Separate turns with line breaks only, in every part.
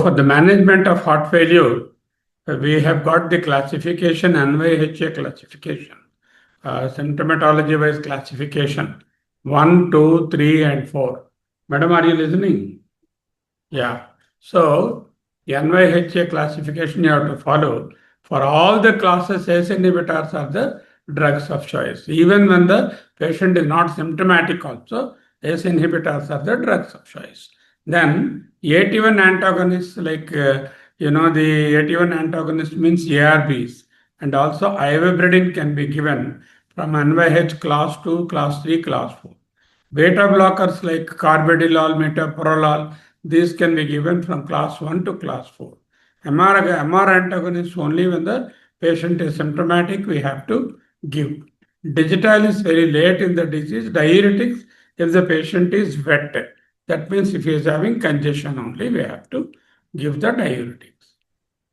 for the management of heart failure, we have got the classification, NYHA classification, symptomatology-wise classification, 1, 2, 3, and 4. Madam, are you listening? Yeah. So, NYHA classification you have to follow. For all the classes, ACE inhibitors are the drugs of choice. Even when the patient is not symptomatic also, ACE inhibitors are the drugs of choice. Then, AT1 antagonists like, the AT1 antagonist means ARBs. And also, ivabradine can be given from NYH class 2, class 3, class 4. Beta blockers like carvedilol, metoprolol, these can be given from class 1 to class 4. MR antagonists only when the patient is symptomatic, we have to give. Digital is very late in the disease. Diuretics, if the patient is wet, that means if he is having congestion only, we have to give the diuretics.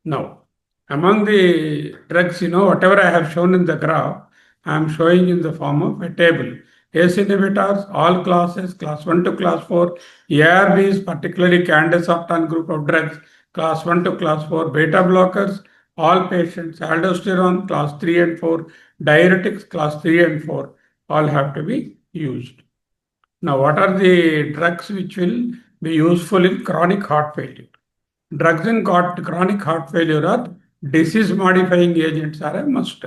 Now, among the drugs, whatever I have shown in the graph, I am showing in the form of a table. ACE inhibitors, all classes, class 1 to class 4. ARBs, particularly candesartan group of drugs, class 1 to class 4. Beta blockers, all patients. Aldosterone, class 3 and 4. Diuretics, class 3 and 4. All have to be used. Now, what are the drugs which will be useful in chronic heart failure? Drugs in chronic heart failure are disease-modifying agents are a must.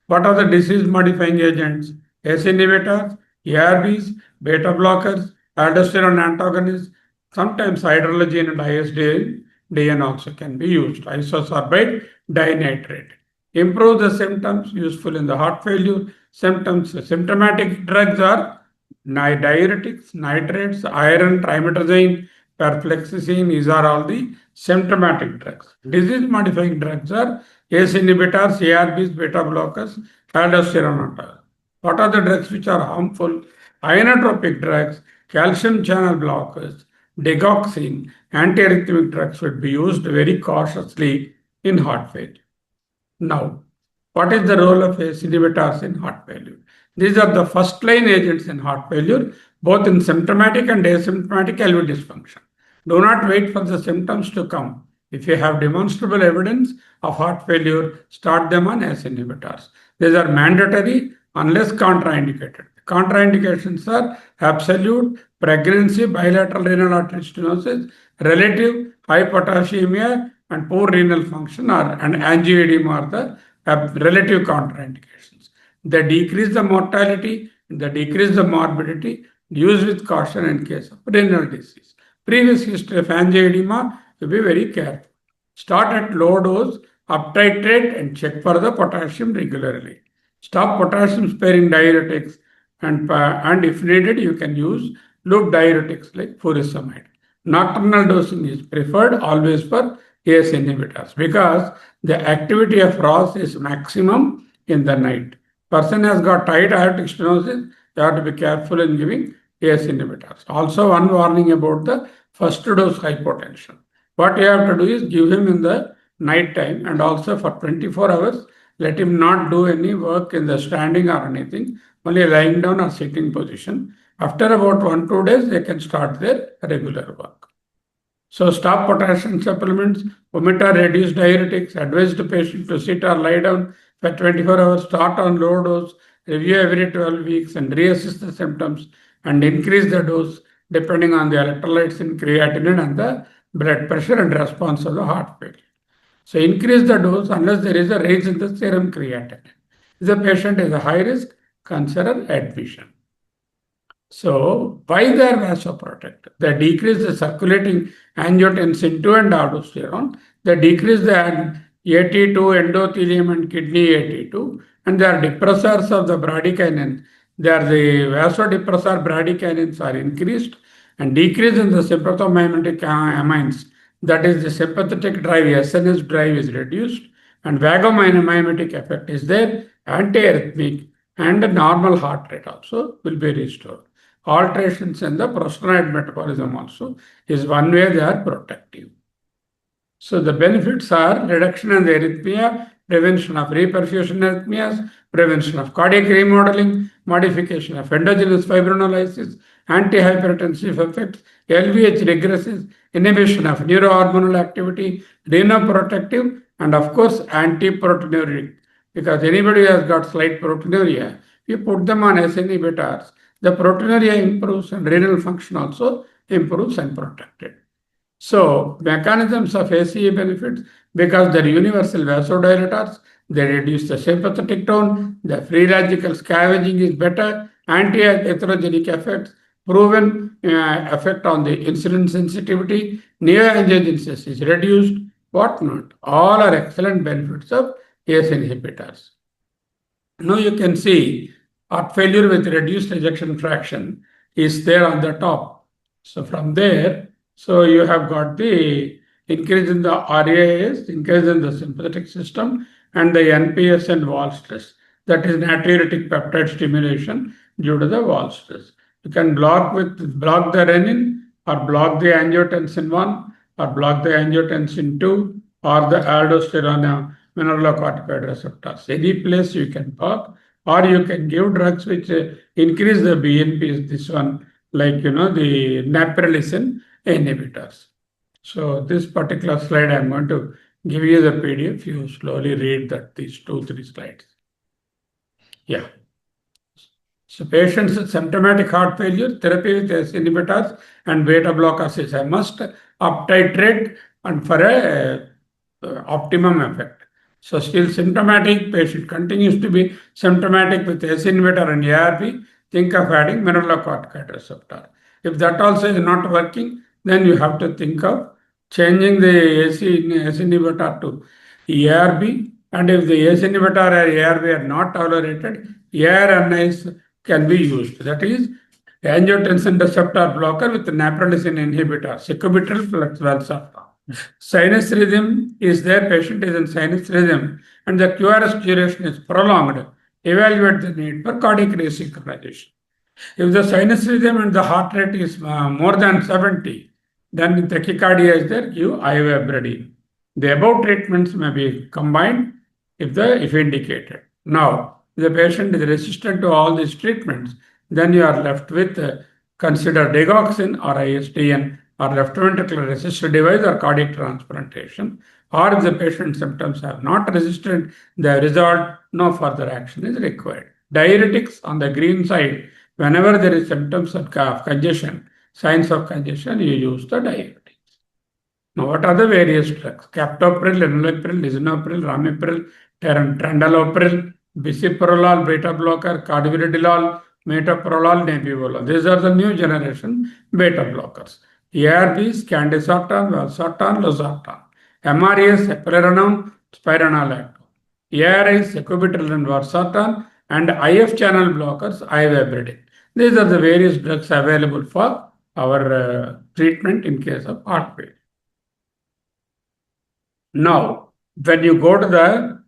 What are the disease-modifying agents? ACE inhibitors, ARBs, beta blockers, aldosterone antagonists, sometimes hydrogen and ISDN also can be used. Isosorbide dinitrate. Improve the symptoms, useful in the heart failure. Symptoms, symptomatic drugs are diuretics, nitrates, iron, trimetazine, perfluoxetine. These are all the symptomatic drugs. Disease-modifying drugs are ACE inhibitors, ARBs, beta blockers, aldosterone antagonists. What are the drugs which are harmful? Inotropic drugs, calcium channel blockers, digoxin, antiarrhythmic drugs should be used very cautiously in heart failure. Now, what is the role of ACE inhibitors in heart failure? These are the first line agents in heart failure, both in symptomatic and asymptomatic LV dysfunction. Do not wait for the symptoms to come. If you have demonstrable evidence of heart failure, start them on ACE inhibitors. These are mandatory unless contraindicated. Contraindications are absolute, pregnancy, bilateral renal artery stenosis, relative hypopotassiemia, and poor renal function and angioedema are the relative contraindications. They decrease the mortality, they decrease the morbidity. Use with caution in case of renal disease. Previous history of angioedema, to be very careful. Start at low dose, uptitrate and check for the potassium regularly. Stop potassium sparing diuretics and if needed, you can use loop diuretics like furosemide. Nocturnal dosing is preferred always for ACE inhibitors because the activity of ROS is maximum in the night. Person has got tight aortic stenosis, you have to be careful in giving ACE inhibitors. Also, one warning about the first dose hypotension. What you have to do is give him in the night time and also for 24 hours, let him not do any work in the standing or anything, only lying down or sitting position. After about 1-2 days, they can start their regular work. So stop potassium supplements, omit or reduce diuretics, advise the patient to sit or lie down for 24 hours, start on low dose, review every 12 weeks and reassess the symptoms and increase the dose depending on the electrolytes in creatinine and the blood pressure and response of the heart failure. So increase the dose unless there is a rise in the serum creatinine. If the patient is a high risk, consider admission. So why they are vasoprotective? They decrease the circulating angiotensin II and aldosterone. They decrease the AT2 endothelium and kidney AT2, and they are depressors of the bradykinin. They are the vasodepressor bradykinins are increased and decrease in the sympathomimetic amines. That is the sympathetic drive, SNS drive is reduced and vagomimetic effect is there, antiarrhythmic and normal heart rate also will be restored. Alterations in the prostanoid metabolism also is one way they are protective. So the benefits are reduction in the arrhythmia, prevention of reperfusion arrhythmias, prevention of cardiac remodeling, modification of endogenous fibrinolysis, antihypertensive effects, LVH regresses, inhibition of neurohormonal activity, renoprotective, and of course anti-proteinuric. Because anybody who has got slight proteinuria, you put them on S inhibitors, the proteinuria improves and renal function also improves and protected. So, mechanisms of ACE benefits, because they're universal vasodilators, they reduce the sympathetic tone, the free radical scavenging is better, anti-atherogenic effects, proven effect on the insulin sensitivity, neoangiogenesis is reduced, whatnot. All are excellent benefits of ACE inhibitors. Now you can see heart failure with reduced ejection fraction is there on the top. So from there, so you have got the increase in the RAS, increase in the sympathetic system, and the NPS and wall stress. That is natriuretic peptide stimulation due to the wall stress. You can block the renin, or block the angiotensin 1, or block the angiotensin 2, or the aldosterone mineralocorticoid receptors. Any place you can block, or you can give drugs which increase the BNP. This one, like the naproxen inhibitors. So this particular slide, I'm going to give you the PDF. You slowly read that these 2-3 slides. Yeah. So patients with symptomatic heart failure, therapy with ACE inhibitors and beta blockers is a must. Up titrate and for a optimum effect. So still symptomatic, patient continues to be symptomatic with ACE inhibitor and ARB, think of adding mineralocorticoid receptor. If that also is not working, then you have to think of changing the ACE inhibitor to ARB, and if the ACE inhibitor or ARB are not tolerated, ARNIs can be used. That is angiotensin receptor blocker with naproxen inhibitor, sacubitril plus valsartan. Sinus rhythm is there, patient is in sinus rhythm, and the QRS duration is prolonged. Evaluate the need for cardiac resynchronization. If the sinus rhythm and the heart rate is more than 70, then tachycardia is there, give ivabradine. The above treatments may be combined if indicated. Now, if the patient is resistant to all these treatments, then you are left with consider digoxin or ISTN or left ventricular assisted device or cardiac transplantation. Or if the patient's symptoms are not resistant, they are resolved, no further action is required. Diuretics on the green side, whenever there is symptoms of congestion, signs of congestion, you use the diuretics. Now, what are the various drugs? Captopril, enalapril, lisinopril, ramipril, trandalopril, bisoprolol, beta blocker, carvedilol, metoprolol, nebivolol. These are the new generation beta blockers. ARBs, candesartan, valsartan, losartan. MRAs, eplerenone, spironolactone. ARIs, sacubitril and valsartan, and IF channel blockers, ivabradine. These are the various drugs available for our treatment in case of heart failure. Now, when you go to the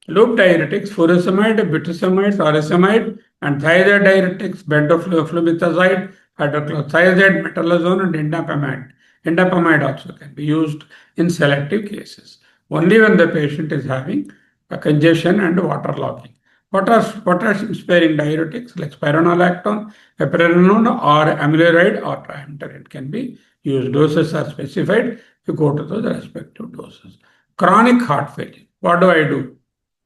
loop diuretics, furosemide, butasemide, torsemide, and thiazide diuretics, benzoflumetazide, hydrochlorothiazide, metolazone, and indapamide. Indapamide also can be used in selective cases, only when the patient is having a congestion and waterlogging. Potassium-sparing diuretics like spironolactone, eplerenone, or amiloride or triamterene can be used. Doses are specified. You go to those respective doses. Chronic heart failure. What do I do?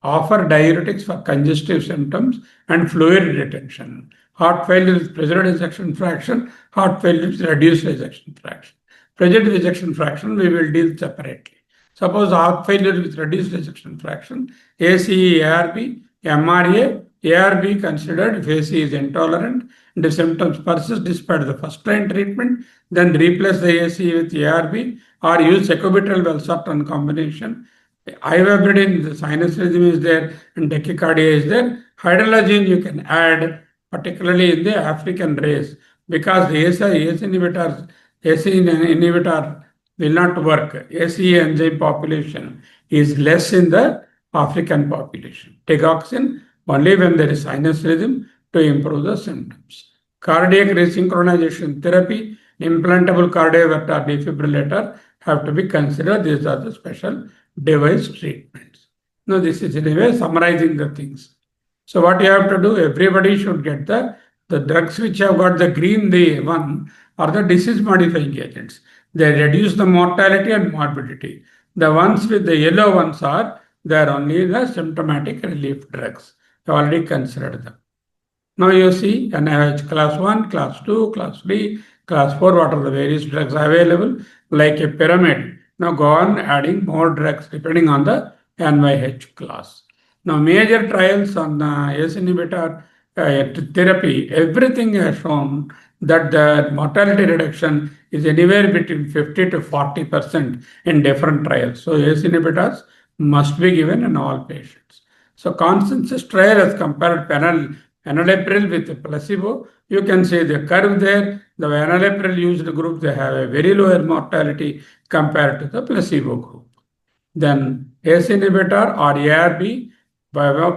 Offer diuretics for congestive symptoms and fluid retention. Heart failure with preserved ejection fraction, heart failure with reduced ejection fraction. Preserved ejection fraction we will deal separately. Suppose heart failure with reduced ejection fraction, ACE, ARB, MRA, ARB considered if ACE is intolerant and the symptoms persist despite the first line treatment, then replace the ACE with ARB or use sacubitril valsartan combination. Ivabradine, the sinus rhythm is there and tachycardia is there. Hydralazine you can add, particularly in the African race, because the ACE inhibitor will not work. ACE enzyme population is less in the African population. Digoxin only when there is sinus rhythm to improve the symptoms. Cardiac resynchronization therapy, implantable cardioverter defibrillator have to be considered. These are the special device treatments. Now, this is in a way summarizing the things. So, what you have to do, everybody should get the The drugs which have got the green, the one, are the disease modifying agents. They reduce the mortality and morbidity. The ones with the yellow ones they are only the symptomatic relief drugs. I already considered them. Now you see NIH class 1, class 2, class 3, class 4, what are the various drugs available, like a pyramid. Now go on adding more drugs depending on the NIH class. Now major trials on ACE inhibitor therapy, everything has shown that the mortality reduction is anywhere between 50 to 40% in different trials. So ACE inhibitors must be given in all patients. So consensus trial has compared enalapril with placebo. You can see the curve there. The enalapril used group, they have a very lower mortality compared to the placebo group. Then ACE inhibitor or ARB,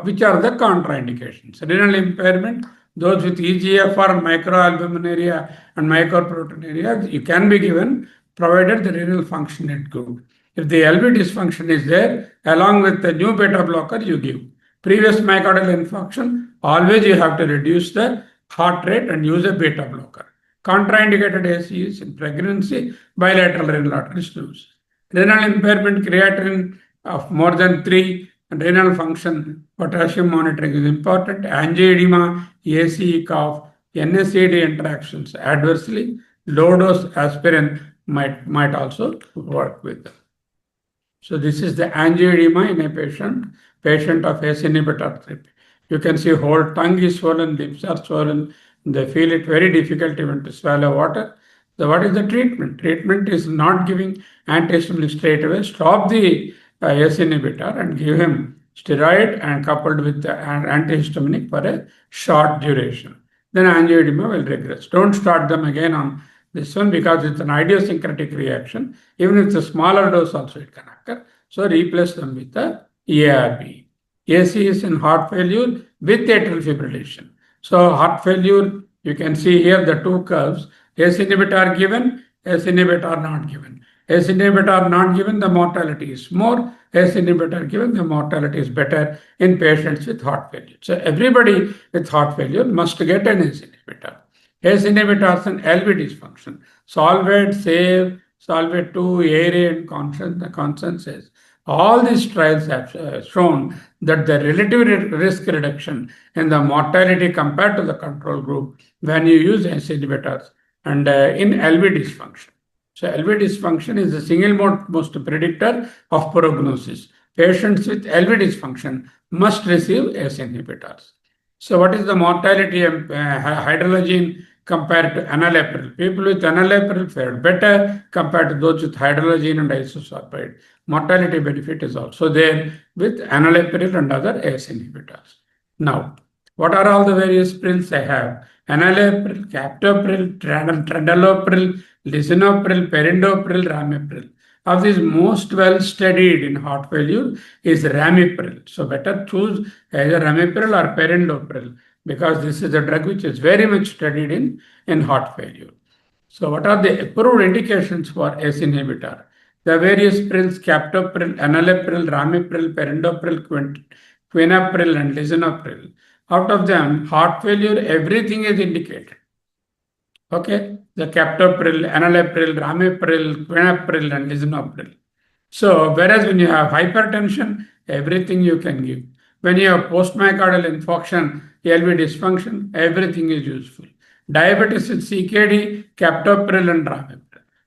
which are the contraindications. Renal impairment, those with EGFR, microalbuminuria and microproteinuria, you can be given provided the renal function is good. If the LV dysfunction is there, along with the new beta blocker, you give. Previous myocardial infarction, always you have to reduce the heart rate and use a beta blocker. Contraindicated ACE is in pregnancy, bilateral renal artery stenosis. Renal impairment, creatinine of more than 3, and renal function, potassium monitoring is important. Angioedema, ACE cough, NSAID interactions adversely. Low dose aspirin might also work with them. So this is the angioedema in a patient of ACE inhibitor therapy. You can see whole tongue is swollen, lips are swollen. They feel it very difficult even to swallow water. So what is the treatment? Treatment is not giving antihistaminic straight away. Stop the ACE inhibitor and give him steroid and coupled with the antihistaminic for a short duration. Then angioedema will regress. Don't start them again on this one because it's an idiosyncratic reaction. Even if it's a smaller dose also it can occur. So replace them with the ARB. AC is in heart failure with atrial fibrillation. So heart failure, you can see here the two curves. ACE inhibitor given, ACE inhibitor not given. ACE inhibitor not given, the mortality is more. ACE inhibitor given, the mortality is better in patients with heart failure. So everybody with heart failure must get an ACE inhibitor. ACE inhibitors and LV dysfunction. Solvate, SAVE, Solvate 2, ARA and consensus. All these trials have shown that the relative risk reduction in the mortality compared to the control group when you use ACE inhibitors and in LV dysfunction. So LV dysfunction is the single most predictor of prognosis. Patients with LV dysfunction must receive ACE inhibitors. So what is the mortality of hydrologen compared to enalapril? People with enalapril fared better compared to those with hydrologen and isosorbide. Mortality benefit is also there with enalapril and other ACE inhibitors. Now, what are all the various pills I have? Enalapril, captopril, tretinopril, lisinopril, perindopril, ramipril. Of these, most well studied in heart failure is ramipril. So better choose either ramipril or perindopril because this is a drug which is very much studied in heart failure. So what are the approved indications for ACE inhibitor? The various pills, captopril, enalapril, ramipril, perindopril, quinapril, and lisinopril. Out of them, heart failure, everything is indicated. Okay, the captopril, enalapril, ramipril, quinapril, and lisinopril. So, whereas when you have hypertension, everything you can give. When you have postmyocardial infarction, LV dysfunction, everything is useful. Diabetes with CKD, captopril, and ramipril.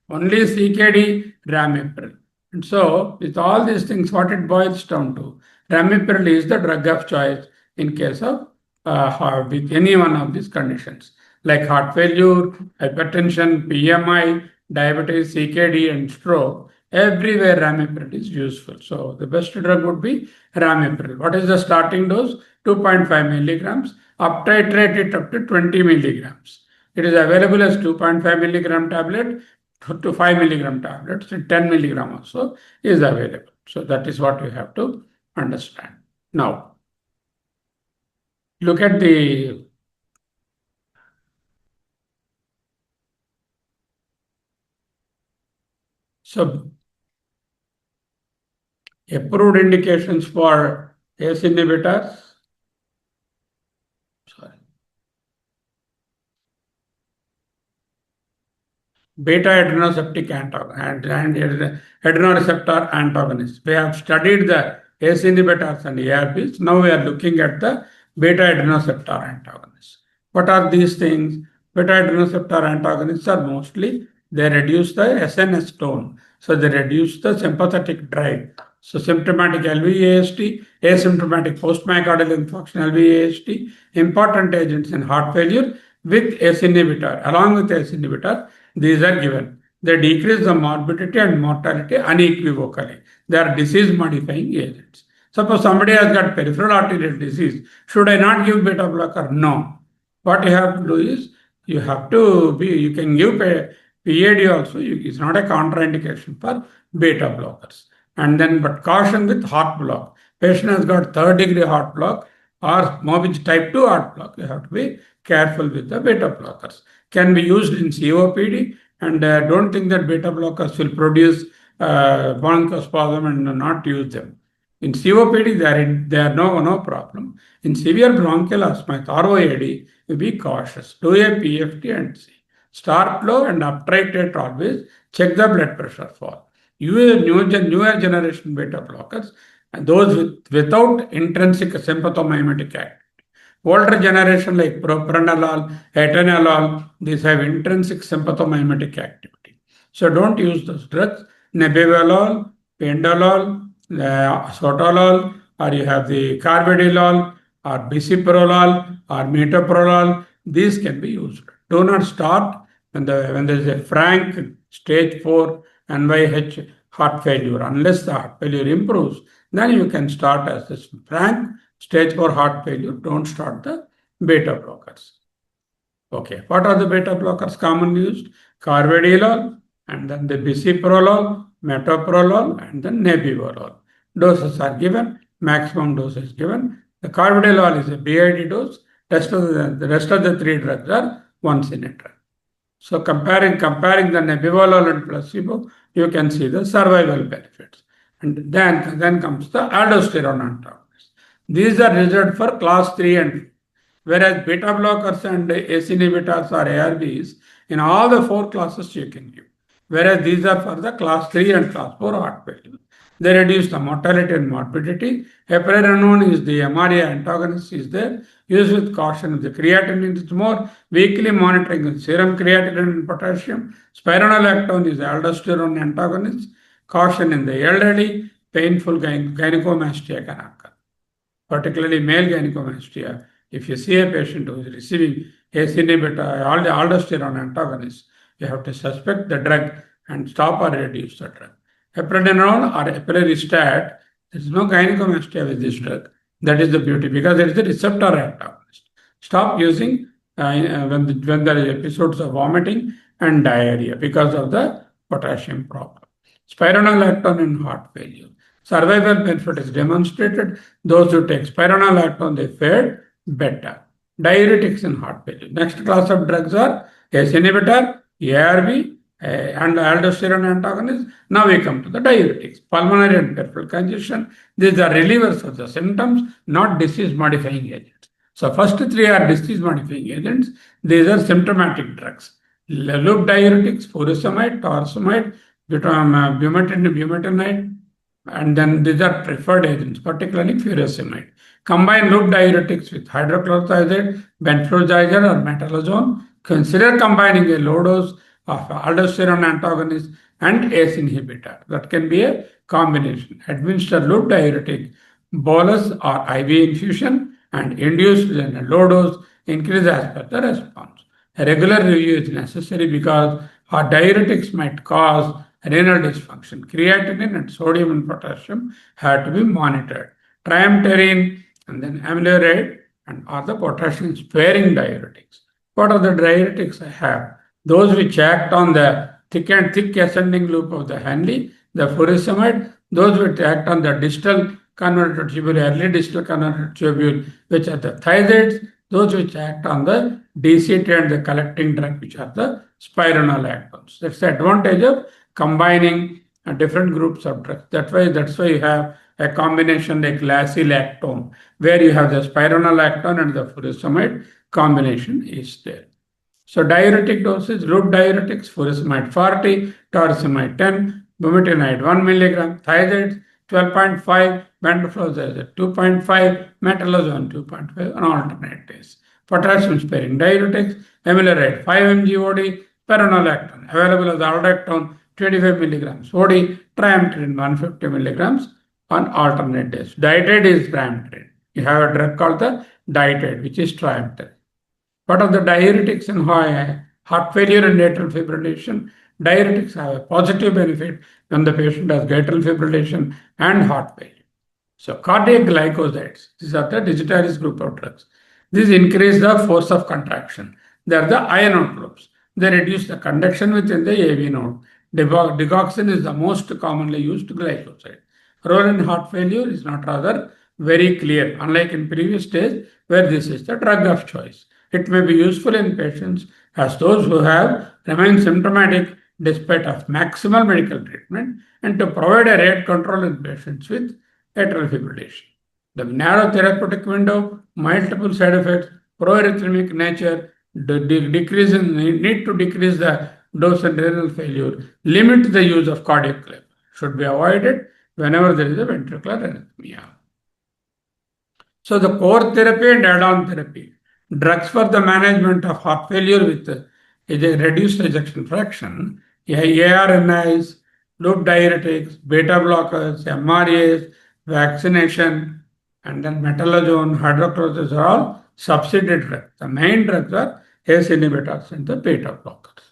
Only CKD, ramipril. And so, with all these things, what it boils down to, ramipril is the drug of choice in case of with any one of these conditions like heart failure, hypertension, PMI, diabetes, CKD, and stroke. Everywhere ramipril is useful. So the best drug would be ramipril. What is the starting dose? 2.5 milligrams. Up titrate it up to 20 milligrams. It is available as 2.5 milligram tablet to 5 milligram tablets. 10 milligram also is available. So that is what we have to understand. Now, look at the approved indications for ACE inhibitors. Sorry. beta adrenoceptic antagonist and adrenoreceptor antagonists. We have studied the ACE inhibitors and ARBs. Now we are looking at the beta adrenoceptor antagonists. What are these things? Beta adrenoceptor antagonists are mostly, they reduce the SNS tone. So they reduce the sympathetic drive. So symptomatic LVAST, asymptomatic postmyocardial infarction LVAST, important agents in heart failure with ACE inhibitor. Along with ACE inhibitor, these are given. They decrease the morbidity and mortality unequivocally. They are disease-modifying agents. Suppose somebody has got peripheral arterial disease, should I not give beta blocker? No. What you have to do is, you can give PAD also. It's not a contraindication for beta blockers. And then, but caution with heart block. Patient has got third-degree heart block or maybe type 2 heart block. You have to be careful with the beta blockers. Can be used in COPD, and don't think that beta blockers will produce bronchospasm and not use them. In COPD, they are no problem. In severe bronchial asthma, ROAD, you be cautious. Do a PFT and see. Start low and uptitrate always. Check the blood pressure fall. Newer generation beta blockers, and those without intrinsic sympathomimetic activity. Older generation like propranolol, atenolol, these have intrinsic sympathomimetic activity. So don't use those drugs. Nebivolol, pendolol, sotalol, or you have the carvedilol, or bisoprolol, or metoprolol. These can be used. Do not start when there is a frank stage 4 NYH heart failure. Unless the heart failure improves, then you can start as this frank stage 4 heart failure. Don't start the beta blockers. Okay, what are the beta blockers commonly used? Carvedilol, and then the bisoprolol, metoprolol, and then nebivolol. Doses are given, maximum dose is given. The carvedilol is a BID dose. The rest of the 3 drugs are once in a drug. So comparing the nebivolol and placebo, you can see the survival benefits. And then comes the aldosterone antagonists. These are reserved for class 3 and 4. Whereas beta blockers and ACE inhibitors or ARBs, in all the 4 classes you can give. Whereas these are for the class 3 and class 4 heart failure. They reduce the mortality and morbidity. Eplerenone is the MRA antagonist is there. Used with caution. The creatinine is more. Weekly monitoring of serum creatinine and potassium. Spironolactone is the aldosterone antagonist. Caution in the elderly. Painful gynecomastia can occur. Particularly male gynecomastia. If you see a patient who is receiving ACE inhibitor, all the aldosterone antagonists, you have to suspect the drug and stop or reduce the drug. Eplerenone or epleristat, there is no gynecomastia with this drug. That is the beauty, because it is a receptor antagonist. Stop using when there is episodes of vomiting and diarrhea because of the potassium problem. Spironolactone in heart failure. Survival benefit is demonstrated. Those who take spironolactone, they fared better. Diuretics in heart failure. Next class of drugs are ACE inhibitor, ARB, and aldosterone antagonist. Now we come to the diuretics. Pulmonary and peripheral congestion. These are relievers of the symptoms, not disease-modifying agents. So first 3 are disease-modifying agents. These are symptomatic drugs. Loop diuretics, furosemide, torsemide, bumetanide, and then these are preferred agents, particularly furosemide. Combine loop diuretics with hydrochlorothiazide, benfluoxazide, or metalazone. Consider combining a low dose of aldosterone antagonist and ACE inhibitor. That can be a combination. Administer loop diuretic, bolus or IV infusion, and induce in a low dose, increase as per the response. A regular review is necessary because our diuretics might cause renal dysfunction. Creatinine and sodium and potassium have to be monitored. Triamterene and then amiloride and are the potassium sparing diuretics. What are the diuretics I have? Those which act on the thick ascending loop of the Henle, the furosemide, those which act on the distal convoluted tubule, early distal convoluted tubule, which are the thiazides, those which act on the DCT and the collecting drug, which are the spironolactones. That's the advantage of combining different groups of drugs. That's why you have a combination like lacilactone, where you have the spironolactone and the furosemide combination is there. So diuretic doses, loop diuretics, furosemide 40, torsemide 10, bumetanide 1 milligram, thiazides 12.5, bendofloxacin 2.5, metalazone 2.5 on alternate days. Potassium sparing diuretics, amiloride 5 mg OD, peronolactone available as aldactone 25 milligrams OD, triamcinolone 150 milligrams on alternate days. Dietide is triamcinolone. You have a drug called the dietide, which is triamcinolone. What are the diuretics in heart failure and atrial fibrillation? Diuretics have a positive benefit when the patient has atrial fibrillation and heart failure. So cardiac glycosides, these are the digitalis group of drugs. These increase the force of contraction. They are the iron groups. They reduce the conduction within the AV node. Digoxin is the most commonly used glycoside. Role in heart failure is not rather very clear, unlike in previous days where this is the drug of choice. It may be useful in patients as those who have remained symptomatic despite of maximal medical treatment and to provide a rate control in patients with atrial fibrillation. The narrow therapeutic window, multiple side effects, proarrhythmic nature, need to decrease the dose and renal failure, limit the use of cardiac clamp, should be avoided whenever there is a ventricular arrhythmia. So the core therapy and add-on therapy, drugs for the management of heart failure with a reduced ejection fraction, ARNIs, loop diuretics, beta blockers, MRAs, vaccination, and then metalazone, hydrochlorosis are all substitute drugs. The main drugs are ACE inhibitors and the beta blockers.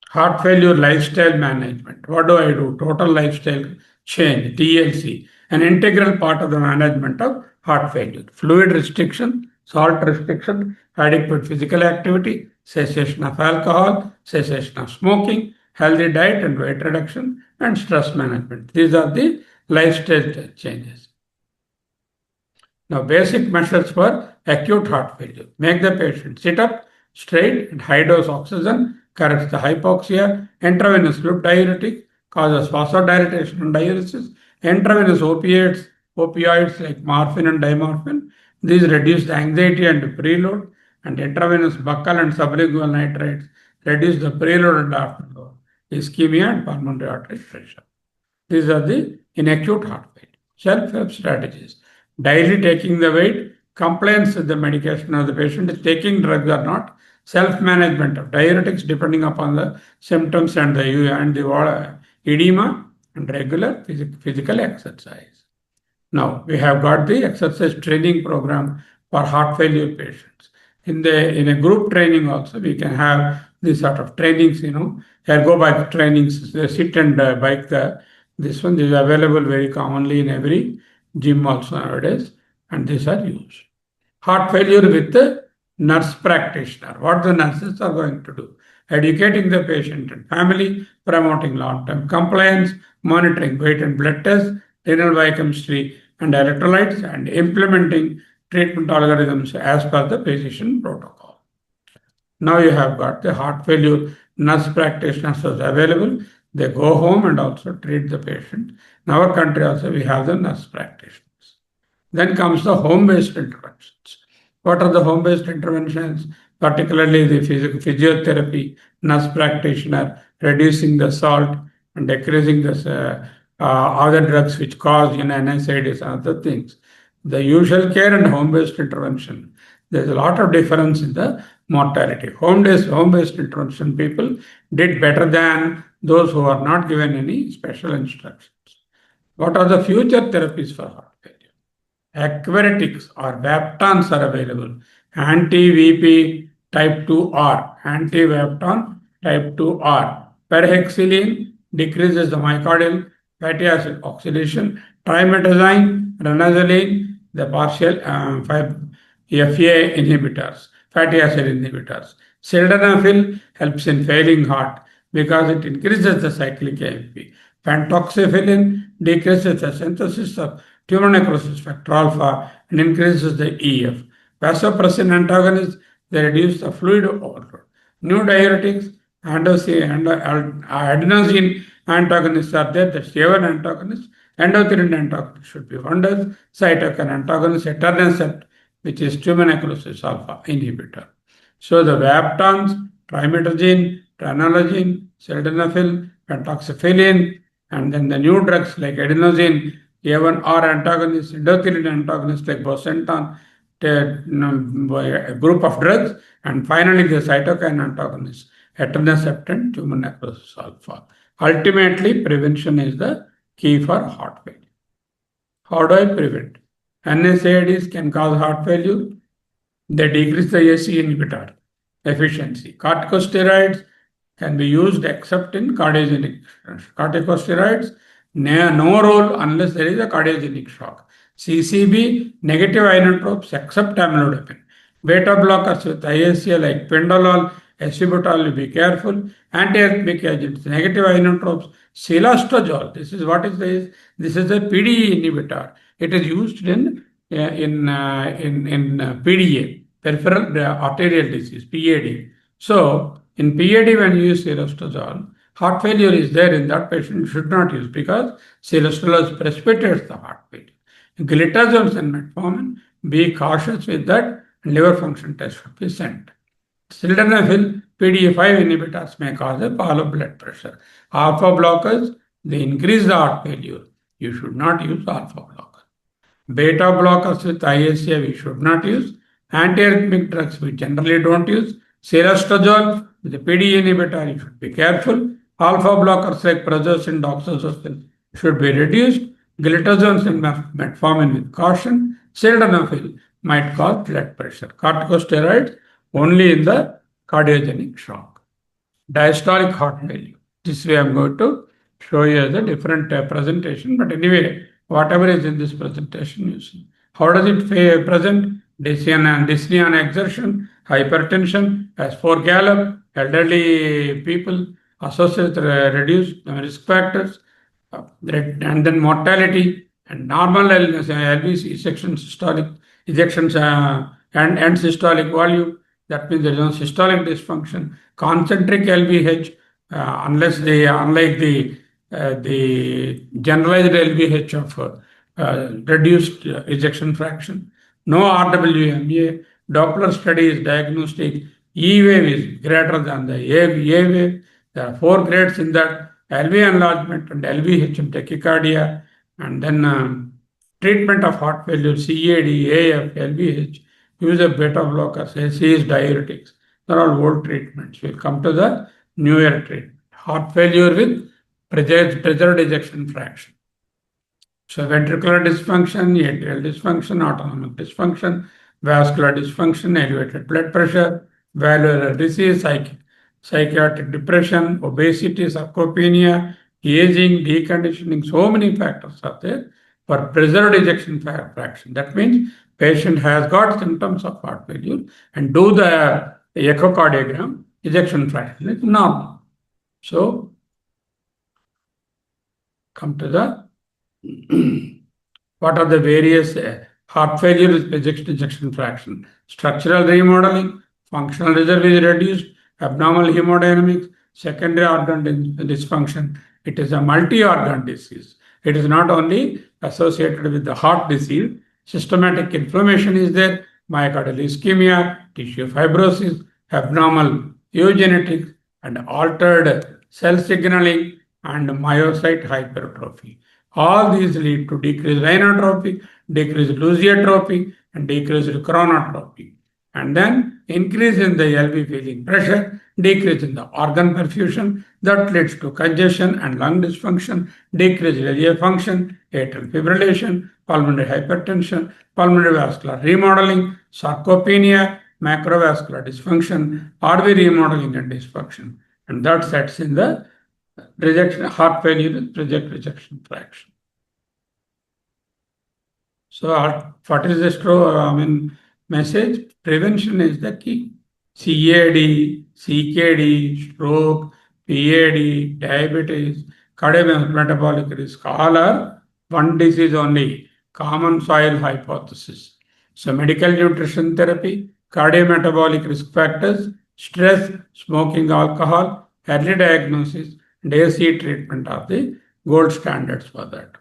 Heart failure lifestyle management. What do I do? Total lifestyle change, TLC, an integral part of the management of heart failure. Fluid restriction, salt restriction, adequate physical activity, cessation of alcohol, cessation of smoking, healthy diet and weight reduction, and stress management. These are the lifestyle changes. Now, basic measures for acute heart failure. Make the patient sit up straight and high dose oxygen, corrects the hypoxia, intravenous loop diuretic, causes vasodilatation and diuresis, intravenous opioids like morphine and diamorphine. These reduce the anxiety and preload, and intravenous buccal and sublingual nitrates reduce the preload and afterload, ischemia and pulmonary artery pressure. These are the in acute heart failure. Self-help strategies. Daily taking the weight, compliance with the medication of the patient is taking drugs or not, self-management of diuretics depending upon the symptoms and the edema, and regular physical exercise. Now, we have got the exercise training program for heart failure patients. In a group training also, we can have these sort of trainings, ergo bike trainings, sit and bike this one is available very commonly in every gym also nowadays, and these are used. Heart failure with the nurse practitioner. What the nurses are going to do? Educating the patient and family, promoting long-term compliance, monitoring weight and blood tests, renal biochemistry and electrolytes, and implementing treatment algorithms as per the physician protocol. Now you have got the heart failure nurse practitioners available. They go home and also treat the patient. In our country also we have the nurse practitioners. Then comes the home-based interventions. What are the home-based interventions? Particularly the physiotherapy, nurse practitioner, reducing the salt and decreasing the other drugs which cause NSAIDs and other things. The usual care and home-based intervention. There's a lot of difference in the mortality. Home-based intervention people did better than those who are not given any special instructions. What are the future therapies for heart failure? Aquaretics or Vaptans are available. Anti-VP type 2R, anti-Vaptan type 2R. Perhexylene decreases the myocardial fatty acid oxidation. Trimetazine, ranitidine, the partial FA inhibitors, fatty acid inhibitors. Sildenafil helps in failing heart because it increases the cyclic AMP. Pentoxifylline decreases the synthesis of tumor necrosis factor alpha and increases the EF. Vasopressin antagonists, they reduce the fluid overload. New diuretics, adenosine antagonists are there, the Shaver antagonists, endothelin antagonists should be wonders, cytokine antagonists, etanercept which is tumor necrosis alpha inhibitor. So the Vaptans, trimetergine, tranologine, sildenafil, pentoxifylline, and then the new drugs like adenosine, A1R antagonist, endothelin antagonist like bosentan, a group of drugs, and finally the cytokine antagonist, etanercept and tumor necrosis alpha. Ultimately, prevention is the key for heart failure. How do I prevent? NSAIDs can cause heart failure. They decrease the ACE inhibitor efficiency. Corticosteroids can be used except in cardiogenic. Corticosteroids, no role unless there is a cardiogenic shock. CCB, negative inotropes except amlodipine. Beta blockers with ISA like pendolol, acebutol, be careful. Antiarrhythmic agents, negative inotropes, silastazole. This is what is this? This is a PDE inhibitor. It is used in PDA, peripheral arterial disease, PAD. So in PAD, when you use silastazole, heart failure is there in that patient. You should not use because silastazole precipitates the heart failure. Glitazones and metformin, be cautious with that. Liver function test should be sent. Sildenafil, PDE5 inhibitors may cause a fall of blood pressure. Alpha blockers, they increase the heart failure. You should not use alpha blockers. Beta blockers with ISA we should not use. Antiarrhythmic drugs we generally don't use. Silastazole with the PDE inhibitor you should be careful. Alpha blockers like prazosin, doxazosin should be reduced. Glitazones and metformin with caution. Sildenafil might cause blood pressure. Corticosteroids only in the cardiogenic shock. Diastolic heart failure. This way I'm going to show you as a different presentation. But anyway, whatever is in this presentation, you see. How does it present? Dyspnea and exertion, hypertension, as for Gallup, elderly people associated with reduced risk factors, and then mortality and normal LV ejection systolic ejections and systolic volume. That means there is no systolic dysfunction. Concentric LVH, unless they, unlike the generalized LVH of reduced ejection fraction. No RWMA. Doppler study is diagnostic. E wave is greater than the A wave. There are 4 grades in that: LV enlargement and LVH and tachycardia, and then treatment of heart failure, CAD, AF, LVH, use of beta blockers, ACEs, diuretics. They're all old treatments. We'll come to the newer treatment. Heart failure with preserved ejection fraction. So ventricular dysfunction, atrial dysfunction, autonomic dysfunction, vascular dysfunction, elevated blood pressure, valvular disease, psychiatric depression, obesity, sarcopenia, aging, deconditioning. So many factors are there for preserved ejection fraction. That means patient has got symptoms of heart failure and do the echocardiogram, ejection fraction is normal. So come to the what are the various heart failure with ejection fraction? Structural remodeling, functional reserve is reduced, abnormal hemodynamics, secondary organ dysfunction. It is a multi-organ disease. It is not only associated with the heart disease. Systematic inflammation is there, myocardial ischemia, tissue fibrosis, abnormal eugenetics, and altered cell signaling and myocyte hypertrophy. All these lead to decreased inotropy, decreased lusiotropy, and decreased chronotropy. And then increase in the LV feeling pressure, decrease in the organ perfusion, that leads to congestion and lung dysfunction, decreased LA function, atrial fibrillation, pulmonary hypertension, pulmonary vascular remodeling, sarcopenia, macrovascular dysfunction, RV remodeling and dysfunction. And that sets in the heart failure with ejection fraction. So what is the message? Prevention is the key. CAD, CKD, stroke, PAD, diabetes, cardiometabolic risk, all are one disease only, common soil hypothesis. So medical nutrition therapy, cardiometabolic risk factors, stress, smoking, alcohol, early diagnosis, and AC treatment are the gold standards for that.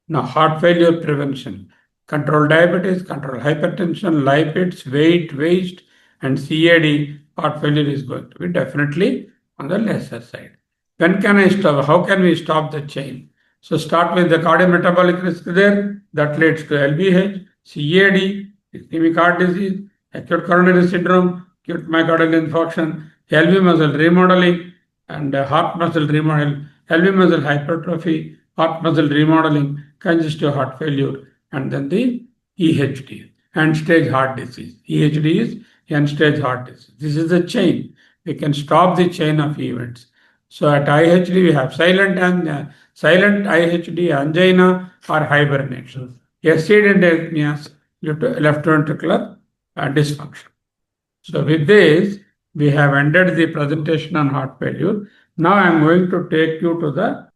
Now, heart failure prevention. Control diabetes, control hypertension, lipids, weight, waste, and CAD, heart failure is going to be definitely on the lesser side. When can I stop? How can we stop the chain? So start with the cardiometabolic risk there. That leads to LVH, CAD, ischemic heart disease, acute coronary syndrome, acute myocardial infarction, LV muscle remodeling, and heart muscle remodeling, LV muscle hypertrophy, heart muscle remodeling, congestive heart failure, and then the EHD, end-stage heart disease. EHD is end-stage heart disease. This is the chain. We can stop the chain of events. So at IHD, we have silent IHD, angina, or hibernation. Accident arrhythmias due to left ventricular dysfunction. So with this, we have ended the presentation on heart failure. Now I am going to take you to the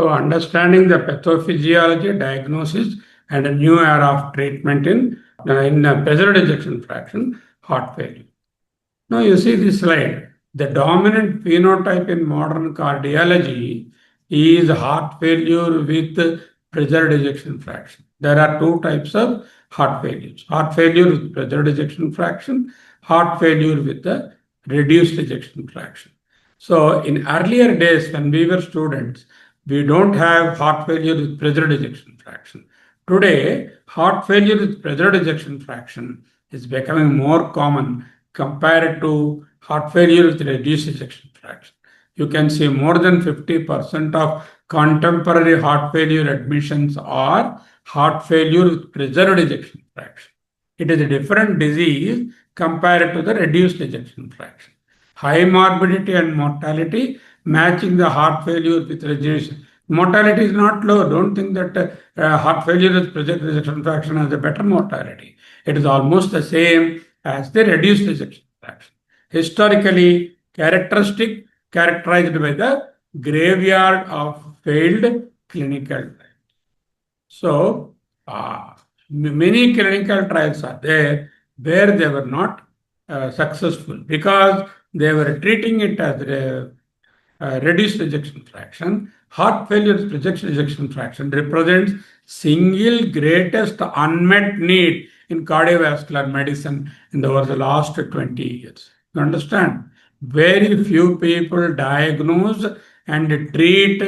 understanding the pathophysiology, diagnosis, and a new era of treatment in preserved ejection fraction heart failure. Now you see this slide. The dominant phenotype in modern cardiology is heart failure with preserved ejection fraction. There are two types of heart failures. Heart failure with preserved ejection fraction, heart failure with the reduced ejection fraction. So in earlier days when we were students, we don't have heart failure with preserved ejection fraction. Today, heart failure with preserved ejection fraction is becoming more common compared to heart failure with reduced ejection fraction. You can see more than 50% of contemporary heart failure admissions are heart failure with preserved ejection fraction. It is a different disease compared to the reduced ejection fraction. High morbidity and mortality matching the heart failure with reduced. Mortality is not low. Don't think that heart failure with preserved ejection fraction has a better mortality. It is almost the same as the reduced ejection fraction. Historically, characterized by the graveyard of failed clinical trials. So, many clinical trials are there where they were not successful because they were treating it as reduced ejection fraction. Heart failure with ejection fraction represents single greatest unmet need in cardiovascular medicine over the last 20 years. You understand? Very few people diagnose and treat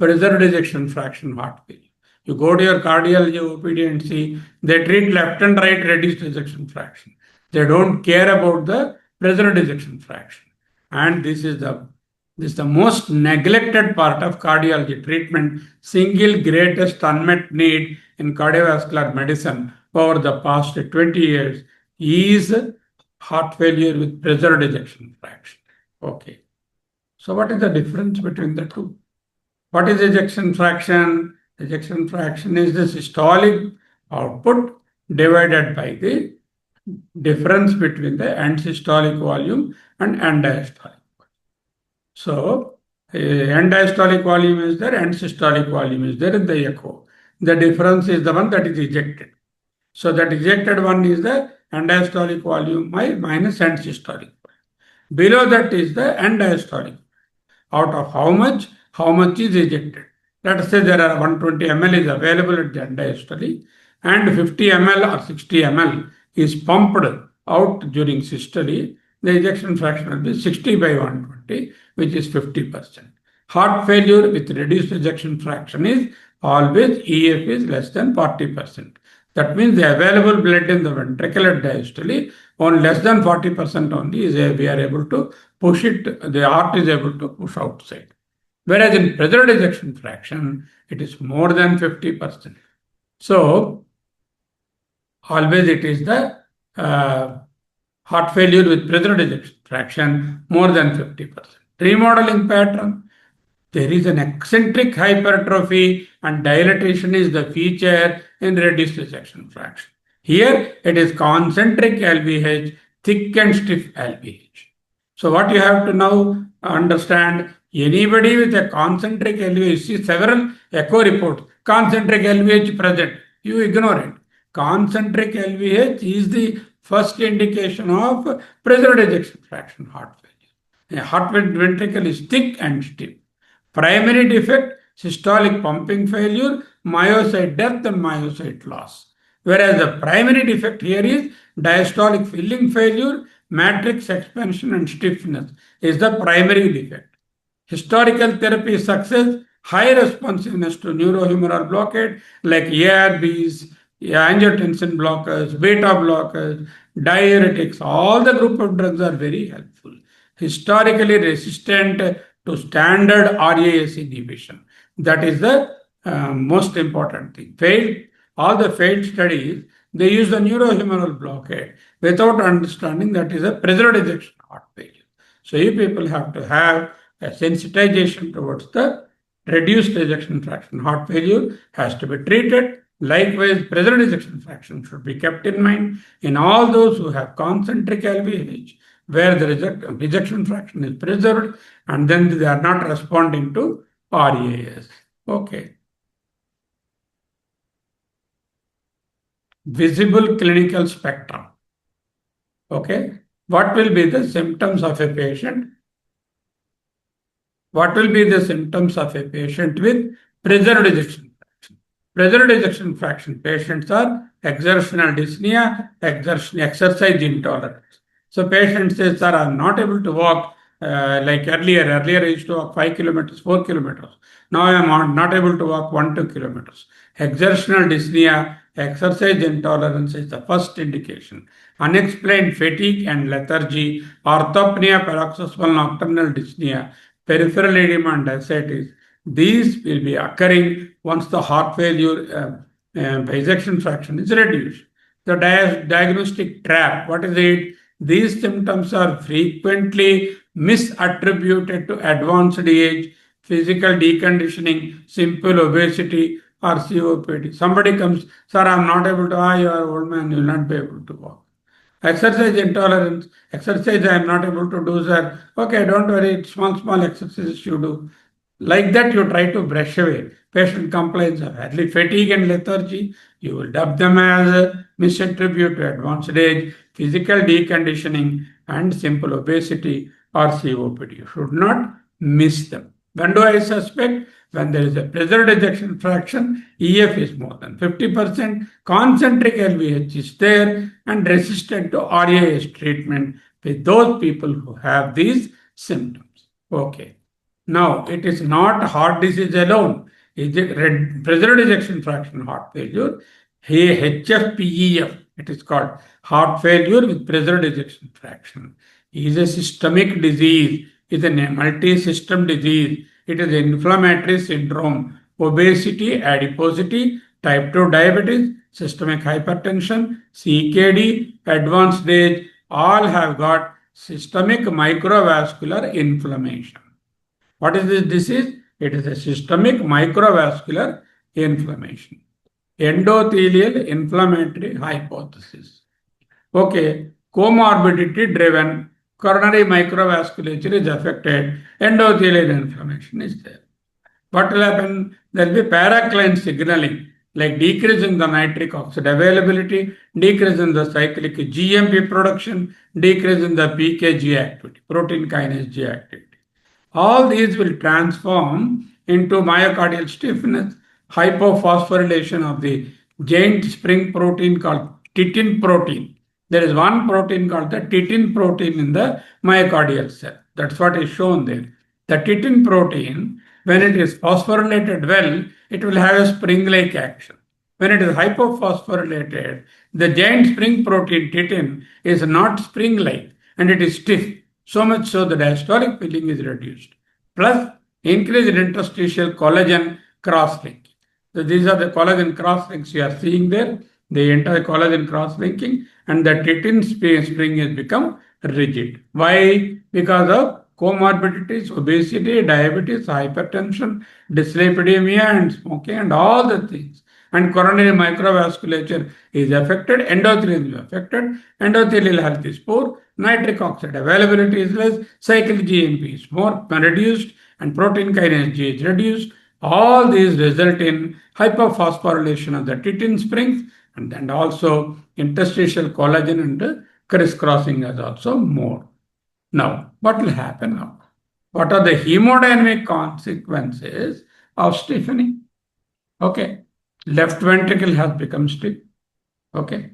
preserved ejection fraction heart failure. You go to your cardiology OPD and see, they treat left and right reduced ejection fraction. They don't care about the preserved ejection fraction. And this is the most neglected part of cardiology treatment, single greatest unmet need in cardiovascular medicine over the past 20 years is heart failure with preserved ejection fraction. Okay. So what is the difference between the two? What is ejection fraction? Ejection fraction is the systolic output divided by the difference between the end systolic volume and end diastolic. So, end diastolic volume is there, end systolic volume is there in the echo. The difference is the one that is ejected. So, that ejected one is the end diastolic volume minus end systolic volume. Below that is the end diastolic. Out of how much is ejected. Let us say there are 120 ml is available at the end diastole and 50 ml or 60 ml is pumped out during systole. The ejection fraction will be 60 by 120, which is 50%. Heart failure with reduced ejection fraction is always EF is less than 40%. That means the available blood in the ventricular diastole on less than 40% only is we are able to push it, the heart is able to push outside. Whereas in preserved ejection fraction, it is more than 50%. So, always it is the heart failure with preserved ejection fraction more than 50%. Remodeling pattern, there is an eccentric hypertrophy and dilatation is the feature in reduced ejection fraction. Here it is concentric LVH, thick and stiff LVH. So what you have to now understand, anybody with a concentric LVH, see several echo reports, concentric LVH present, you ignore it. Concentric LVH is the first indication of preserved ejection fraction heart failure. A heart ventricle is thick and stiff. Primary defect, systolic pumping failure, myocyte death and myocyte loss. Whereas the primary defect here is diastolic filling failure, matrix expansion, and stiffness is the primary defect. Historical therapy success, high responsiveness to neurohumoral blockade like ARBs, angiotensin blockers, beta blockers, diuretics, all the group of drugs are very helpful. Historically resistant to standard RAS inhibition. That is the most important thing. All the failed studies, they use the neurohumoral blockade without understanding that is a preserved ejection heart failure. So you people have to have a sensitization towards the reduced ejection fraction. Heart failure has to be treated. Likewise, preserved ejection fraction should be kept in mind in all those who have concentric LVH, where the ejection fraction is preserved and then they are not responding to RAS. Okay. Visible clinical spectrum. Okay. What will be the symptoms of a patient? What will be the symptoms of a patient with preserved ejection fraction? Preserved ejection fraction patients are exertional dyspnea, exercise intolerance. So patient says, sir, I'm not able to walk like earlier. Earlier I used to walk 5 kilometers, 4 kilometers. Now I am not able to walk 1, 2 kilometers. Exertional dyspnea, exercise intolerance is the first indication. Unexplained fatigue and lethargy, orthopnea, paroxysmal nocturnal dyspnea, peripheral edema and ascites. These will be occurring once the heart failure ejection fraction is reduced. The diagnostic trap, what is it? These symptoms are frequently misattributed to advanced age, physical deconditioning, simple obesity, or COPD. Somebody comes, sir, I'm not able to, you are old man, you will not be able to walk. Exercise intolerance, exercise I am not able to do, sir. Okay, don't worry, small exercises you do. Like that, you try to brush away. Patient complains of early fatigue and lethargy. You will dub them as a misattribute to advanced age, physical deconditioning, and simple obesity or COPD. You should not miss them. When do I suspect? When there is a preserved ejection fraction, EF is more than 50%, concentric LVH is there, and resistant to RAS treatment with those people who have these symptoms. Okay. Now, it is not heart disease alone. Preserved ejection fraction heart failure, HFpEF, it is called heart failure with preserved ejection fraction, is a systemic disease, is a multi-system disease. It is inflammatory syndrome, obesity, adiposity, type 2 diabetes, systemic hypertension, CKD, advanced age, all have got systemic microvascular inflammation. What is this disease? It is a systemic microvascular inflammation. Endothelial inflammatory hypothesis. Okay, comorbidity driven coronary microvasculature is affected, endothelial inflammation is there. What will happen? There will be paracline signaling, like decrease in the nitric oxide availability, decrease in the cyclic GMP production, decrease in the PKG activity, protein kinase G activity. All these will transform into myocardial stiffness, hypophosphorylation of the giant spring protein called titin protein. There is one protein called the titin protein in the myocardial cell. That's what is shown there. The titin protein, when it is phosphorylated well, it will have a spring-like action. When it is hypophosphorylated, the giant spring protein titin is not spring-like and it is stiff. So much so the diastolic filling is reduced. Plus, increased interstitial collagen cross-linking. So these are the collagen cross-links you are seeing there. The entire collagen cross-linking and the titin spring has become rigid. Why? Because of comorbidities, obesity, diabetes, hypertension, dyslipidemia, and smoking, and all the things. And coronary microvasculature is affected, endothelium is affected, endothelial health is poor, nitric oxide availability is less, cyclic GMP is more reduced, and protein kinase G is reduced. All these result in hyperphosphorylation of the titin springs, and then also interstitial collagen and crisscrossing is also more. Now, what will happen now? What are the hemodynamic consequences of stiffening? Okay, left ventricle has become stiff. Okay.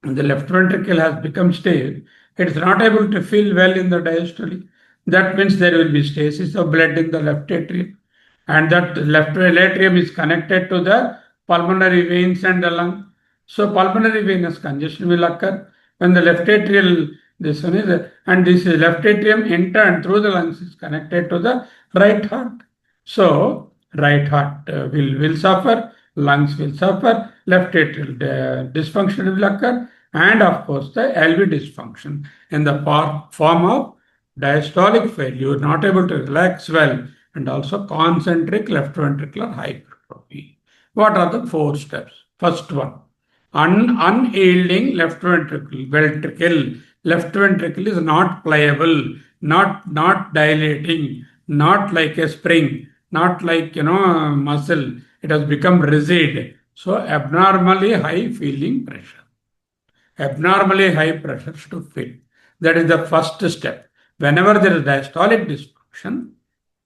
The left ventricle has become stiff, it is not able to fill well in the diastole. That means there will be stasis of blood in the left atrium, and that left atrium is connected to the pulmonary veins and the lung. So pulmonary venous congestion will occur when the left atrial, this one is, and this is left atrium in turn through the lungs is connected to the right heart. So right heart will suffer, lungs will suffer, left atrial dysfunction will occur, and of course the LV dysfunction in the form of diastolic failure, not able to relax well, and also concentric left ventricular hypertrophy. What are the 4 steps? First one, unyielding left ventricle. Left ventricle is not pliable, not dilating, not like a spring, not like muscle. It has become rigid. So abnormally high feeling pressure. Abnormally high pressures to fill. That is the first step. Whenever there is diastolic dysfunction,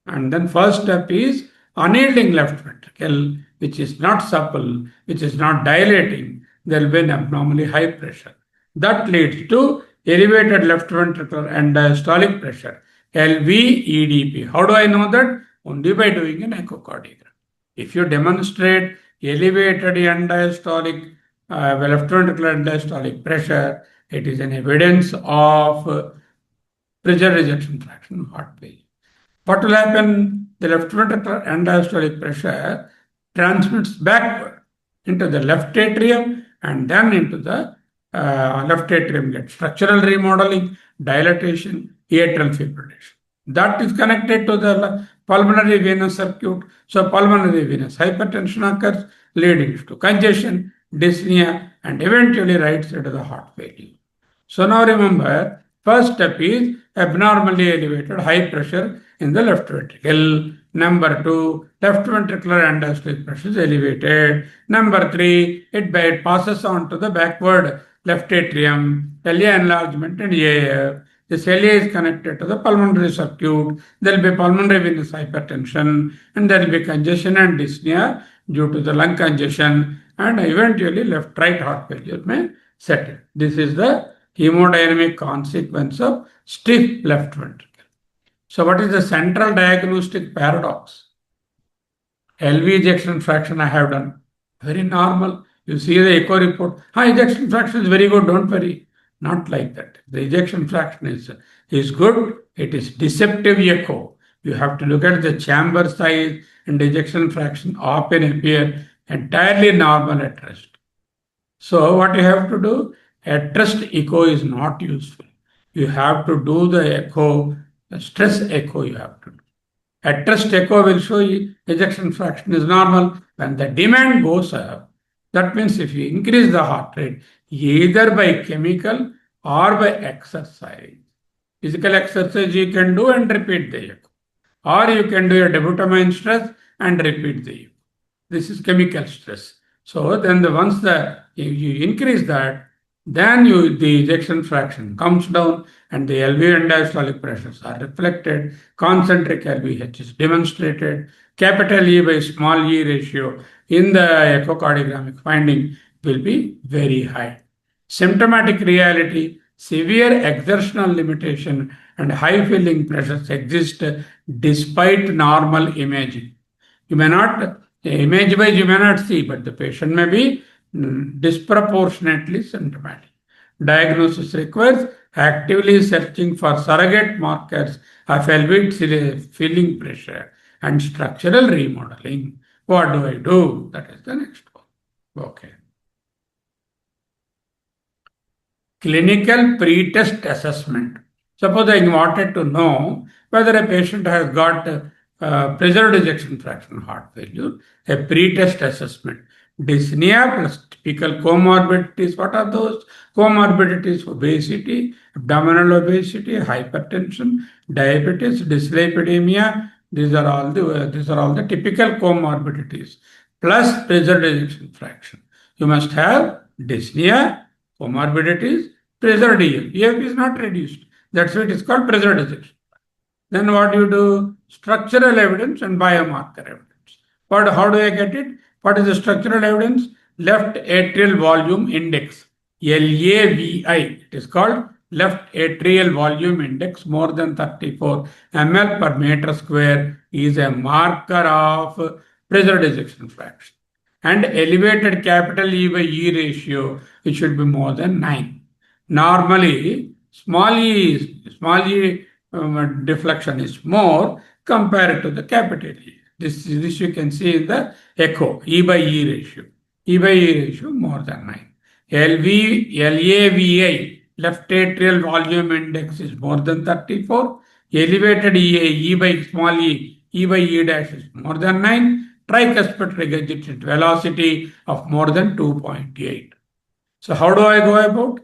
and then first step is unyielding left ventricle, which is not supple, which is not dilating, there will be an abnormally high pressure. That leads to elevated left ventricular and diastolic pressure, LV-EDP. How do I know that? Only by doing an echocardiogram. If you demonstrate elevated end diastolic left ventricular and diastolic pressure, it is an evidence of pressure rejection fraction heart failure. What will happen? The left ventricular and diastolic pressure transmits backward into the left atrium and then into the left atrium gets structural remodeling, dilatation, atrial fibrillation. That is connected to the pulmonary venous circuit. So pulmonary venous hypertension occurs, leading to congestion, dyspnea, and eventually right side of the heart failure. So now remember, first step is abnormally elevated high pressure in the left ventricle. Number 2, left ventricular and diastolic pressure is elevated. Number 3, it passes on to the backward left atrium, LA enlargement and AF. This LA is connected to the pulmonary circuit. There will be pulmonary venous hypertension, and there will be congestion and dyspnea due to the lung congestion, and eventually left-right heart failure may set in. This is the hemodynamic consequence of stiff left ventricle. So what is the central diagnostic paradox? LV ejection fraction I have done. Very normal. You see the echo report. Ejection fraction is very good, don't worry. Not like that. The ejection fraction is good. It is deceptive echo. You have to look at the chamber size, and ejection fraction often appear entirely normal at rest. So what you have to do? At rest echo is not useful. You have to do the echo, the stress echo you have to do. At rest echo will show you ejection fraction is normal. When the demand goes up, that means if you increase the heart rate, either by chemical or by exercise. Physical exercise you can do and repeat the echo. Or you can do a dobutamine stress and repeat the echo. This is chemical stress. So then once you increase that, then the ejection fraction comes down and the LV and diastolic pressures are reflected. Concentric LVH is demonstrated. Capital E by small e ratio in the echocardiogramic finding will be very high. Symptomatic reality, severe exertional limitation and high filling pressures exist despite normal imaging. You may not, image-wise you may not see, but the patient may be disproportionately symptomatic. Diagnosis requires actively searching for surrogate markers of LV filling pressure and structural remodeling. What do I do? That is the next one. Okay. Clinical pre-test assessment. Suppose I wanted to know whether a patient has got preserved ejection fraction heart failure, a pre-test assessment. Dyspnea plus typical comorbidities. What are those comorbidities? Obesity, abdominal obesity, hypertension, diabetes, dyslipidemia. These are all the typical comorbidities. Plus preserved ejection fraction. You must have dyspnea, comorbidities, preserved EF. EF is not reduced. That's why it is called preserved ejection. Then what do you do? Structural evidence and biomarker evidence. How do I get it? What is the structural evidence? left atrial volume index, LAVI. It is called left atrial volume index more than 34 ml per meter square is a marker of preserved ejection fraction. And elevated capital E by E ratio, it should be more than 9. Normally, small e deflection is more compared to the capital E. This you can see in the echo, E by E ratio. E by E ratio more than 9. LAVI, left atrial volume index is more than 34. Elevated E by small E by E dash is more than 9. Tricuspid regurgitated velocity of more than 2.8. So how do I go about?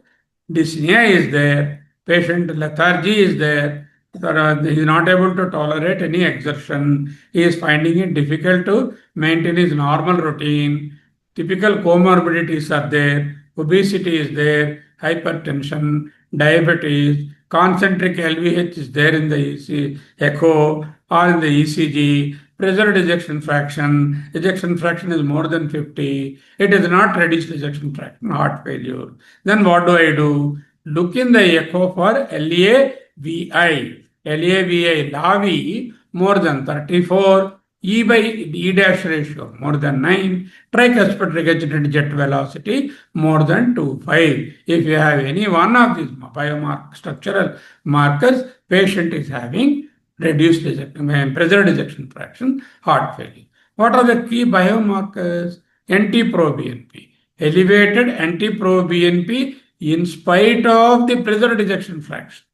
Dyspnea is there, patient lethargy is there, he is not able to tolerate any exertion, he is finding it difficult to maintain his normal routine, typical comorbidities are there, obesity is there, hypertension, diabetes, concentric LVH is there in the echo or in the ECG, preserved ejection fraction is more than 50, it is not reduced ejection fraction, heart failure. Then what do I do? Look in the echo for LAVI, LAVI more than 34, E by E dash ratio more than 9, tricuspid regurgitated jet velocity more than 2.5. If you have any one of these structural markers, patient is having reduced preserved ejection fraction, heart failure. What are the key biomarkers? NT-proBNP, elevated NT-proBNP in spite of the preserved ejection fraction.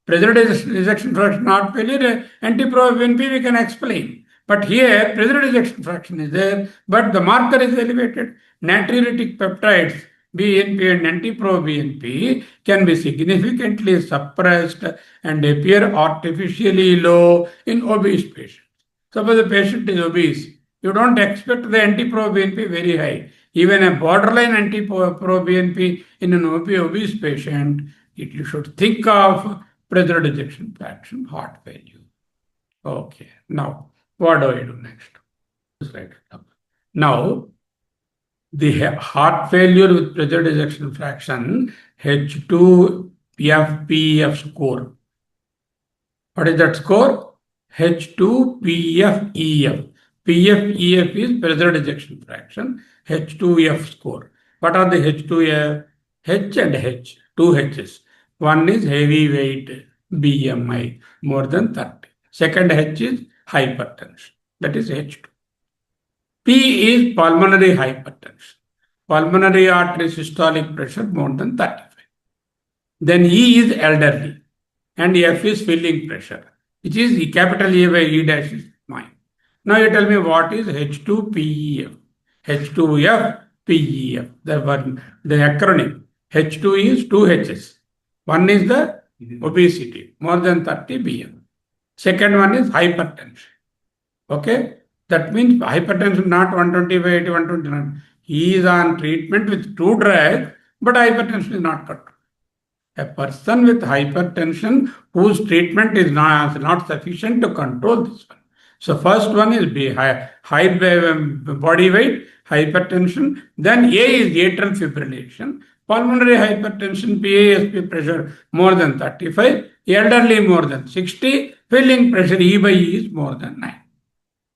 Preserved ejection fraction, heart failure, NT-proBNP we can explain. But here, preserved ejection fraction is there, but the marker is elevated. Natriuretic peptides, BNP and NT-proBNP can be significantly suppressed and appear artificially low in obese patients. Suppose the patient is obese, you don't expect the NT-proBNP very high. Even a borderline NT-proBNP in an obese patient, you should think of preserved ejection fraction, heart failure. Okay, now what do I do next? Now, the heart failure with preserved ejection fraction, H2PF score. What is that score? H2PFEF. PFEF is preserved ejection fraction, H2F score. What are the H2F? H and H, two H's. One is heavyweight BMI, more than 30. Second H is hypertension, that is H2. P is pulmonary hypertension, pulmonary artery systolic pressure more than 35. Then E is elderly, and F is filling pressure, which is the capital A by E dash is mine. Now you tell me what is H2PEF, H2FPEF, the acronym. H2 is two H's. One is the obesity, more than 30 BM. Second one is hypertension. Okay, that means hypertension not 120 by 80, 129. He is on treatment with two drugs, but hypertension is not controlled. A person with hypertension whose treatment is not sufficient to control this one. So first one is high body weight, hypertension. Then A is atrial fibrillation. Pulmonary hypertension, PASP pressure more than 35, elderly more than 60, filling pressure E by E is more than 9.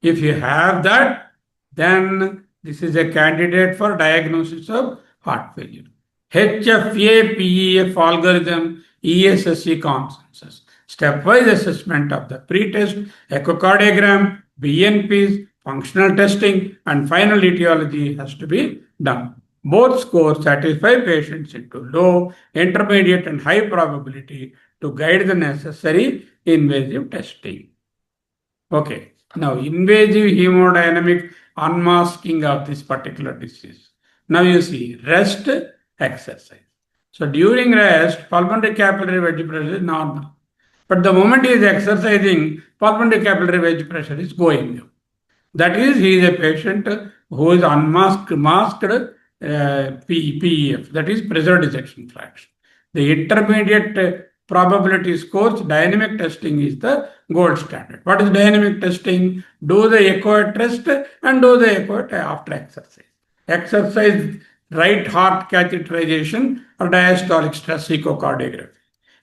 If you have that, then this is a candidate for diagnosis of heart failure. HFA-PEF algorithm, ESSC consensus. Stepwise assessment of the pre-test, echocardiogram, BNPs, functional testing, and final etiology has to be done. Both scores satisfy patients into low, intermediate, and high probability to guide the necessary invasive testing. Okay, now invasive hemodynamic unmasking of this particular disease. Now you see rest, exercise. So during rest, pulmonary capillary wedge pressure is normal. But the moment he is exercising, pulmonary capillary wedge pressure is going up. That is, he is a patient who is masked PEF, that is preserved ejection fraction. The intermediate probability scores, dynamic testing is the gold standard. What is dynamic testing? Do the echo at rest and do the echo after exercise. exercise, right heart catheterization, or diastolic stress echocardiography.